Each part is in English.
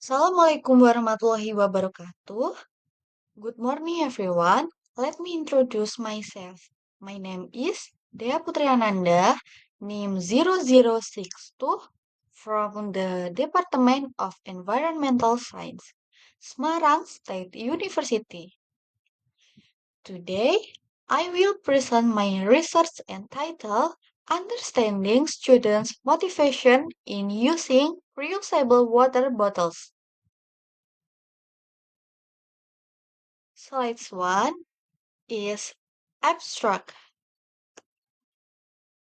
Assalamualaikum warahmatullahi wabarakatuh. Good morning, everyone. Let me introduce myself. My name is Dea Putriananda, NIM 0062, from the Department of Environmental Science, Semarang State University. Today, I will present my research entitled Understanding Students' Motivation in Using Reusable Water Bottles. Slide 1 is abstract.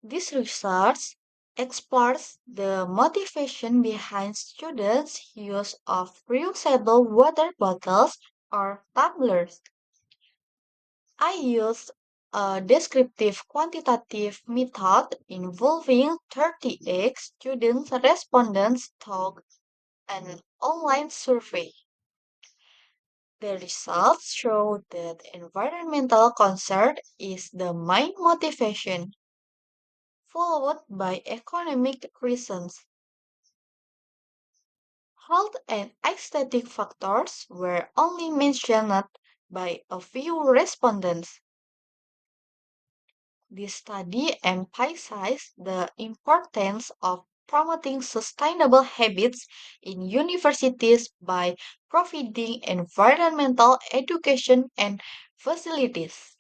This research explores the motivation behind students' use of reusable water bottles or tumblers. I used a descriptive quantitative method involving 38 student respondents to an online survey. The results show that environmental concern is the main motivation, followed by economic reasons. Health and aesthetic factors were only mentioned by a few respondents. This study emphasized the importance of promoting sustainable habits in universities by providing environmental education and facilities.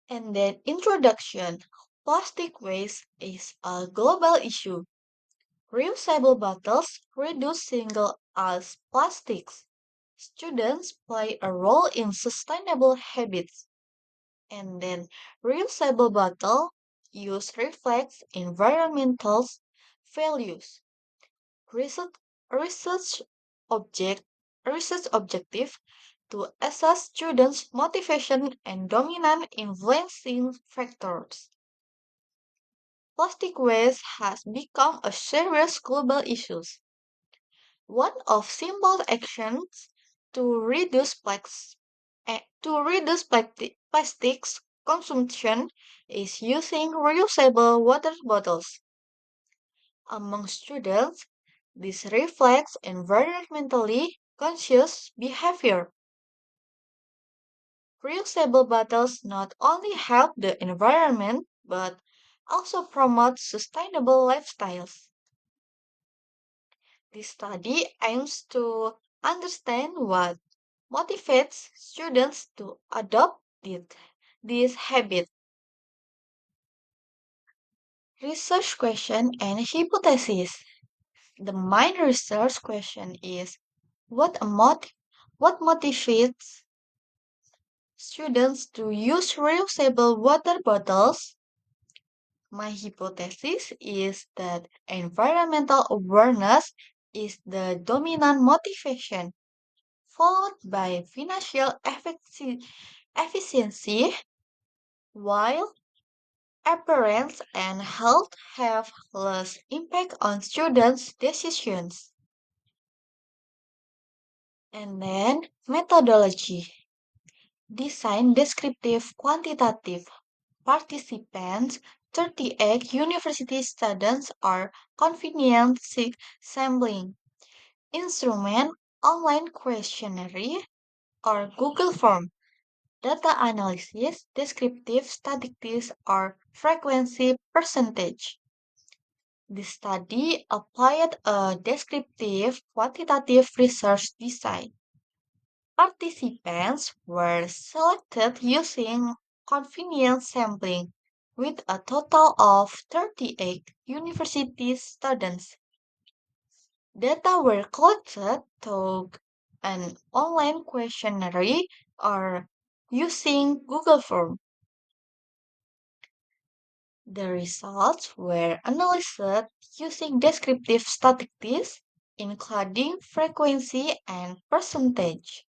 And then introduction. Plastic waste is a global issue. Reusable bottles reduce single-use plastics. Students play a role in sustainable habits. And then reusable bottle use reflects environmental values. Research, research object research objective to assess students' motivation and dominant influencing factors. Plastic waste has become a serious global issue. One of simple actions to reduce plastics consumption is using reusable water bottles. Among students, this reflects environmentally conscious behavior. Reusable bottles not only help the environment but also promote sustainable lifestyles. This study aims to understand what motivates students to adopt this habit. Research question and hypothesis. The main research question is what a what motivates students to use reusable water bottles? My hypothesis is that environmental awareness is the dominant motivation, followed by financial efficiency, while appearance and health have less impact on students' decisions. And then methodology. Design descriptive quantitative. Participants 38 university students are convenient sampling. Instrument online questionnaire or Google Form. Data analysis, descriptive statistics or frequency percentage. The study applied a descriptive quantitative research design. Participants were selected using convenience sampling with a total of 38 university students. Data were collected through an online questionnaire or using Google Form. The results were analyzed using descriptive statistics, including frequency and percentage.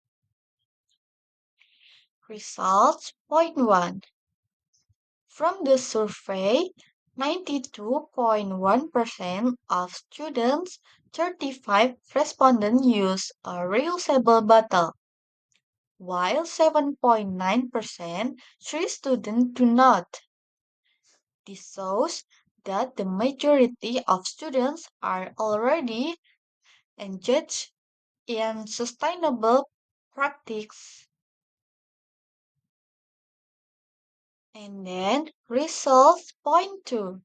Results point 1. From the survey, 92.1% of students, 35 respondents use a reusable bottle, while 7.9% 3 students do not. This shows that the majority of students are already engage in sustainable practice. And then results point to.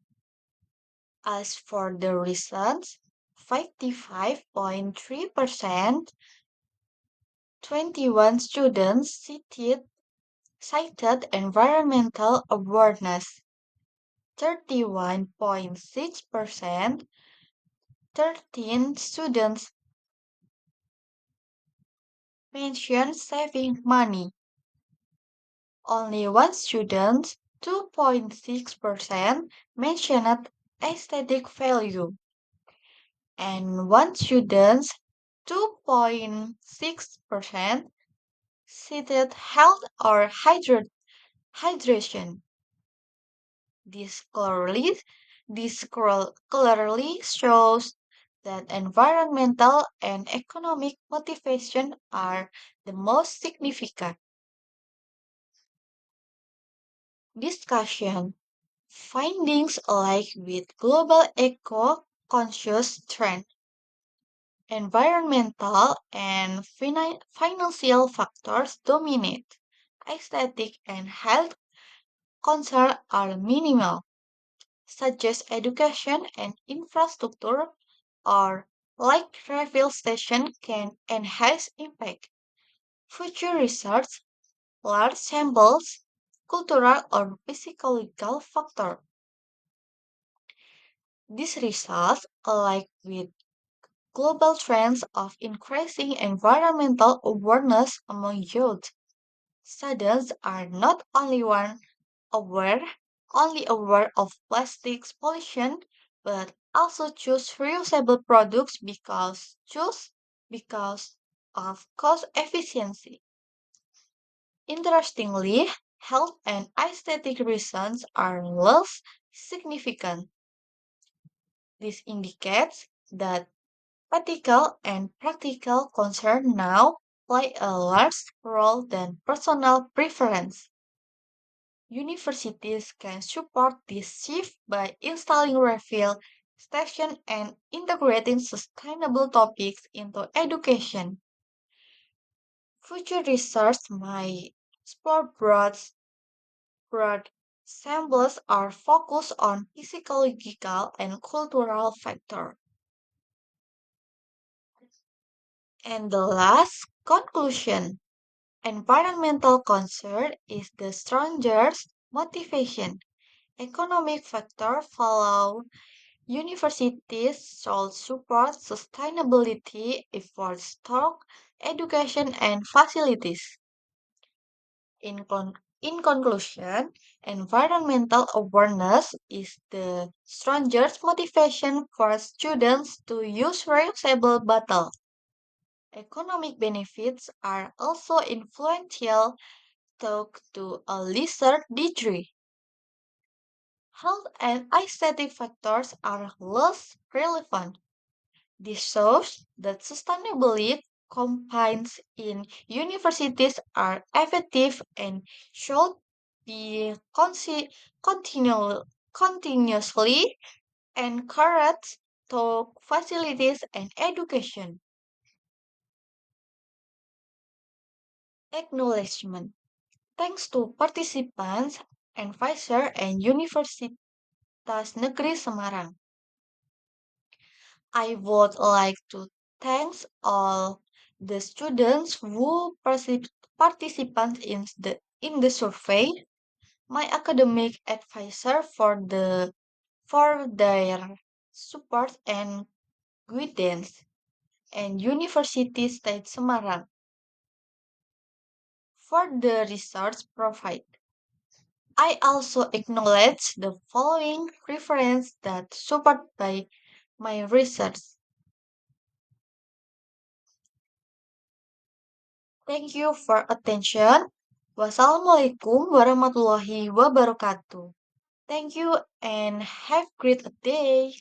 As for the reasons, 55.3%, 21 students cited environmental awareness. 31.6%, 13 students mentioned saving money. Only one student, 2.6%, mentioned aesthetic value, and one student, 2.6%, cited health or hydration. This clearly, this clearly shows that environmental and economic motivation are the most significant. Discussion findings alike with global eco-conscious trend, environmental and financial factors dominate. Aesthetic and health concerns are minimal, such as education and infrastructure, or like refill station can enhance impact. Future research, large samples, cultural or psychological factor. These results align with global trends of increasing environmental awareness among youth. Students are not aware, only aware of plastics pollution, but also choose reusable products because of cost efficiency. Interestingly, health and aesthetic reasons are less significant. This indicates that ethical and practical concern now play a large role than personal preference. Universities can support this shift by installing refill stations and integrating sustainable topics into education. Future research might explore broad samples are focused on psychological and cultural factors. And the last conclusion, environmental concern is the strongest motivation. Economic factors follow. Universities should support sustainability efforts through education and facilities. In conclusion, environmental awareness is the strongest motivation for students to use reusable bottles. Economic benefits are also influential to a lesser degree. Health and aesthetic factors are less relevant. This shows that sustainability campaigns in universities are effective and should be continuously encouraged to facilities and education. Acknowledgement. Thanks to participants, advisor, and Universitas Negeri Semarang. I would like to thank all the students who participant in the survey, my academic advisor for their support and guidance, and University State Semarang for the research provided. I also acknowledge the following reference that support by my research. Thank you for attention. Wassalamualaikum warahmatullahi wabarakatuh. Thank you and have a great day.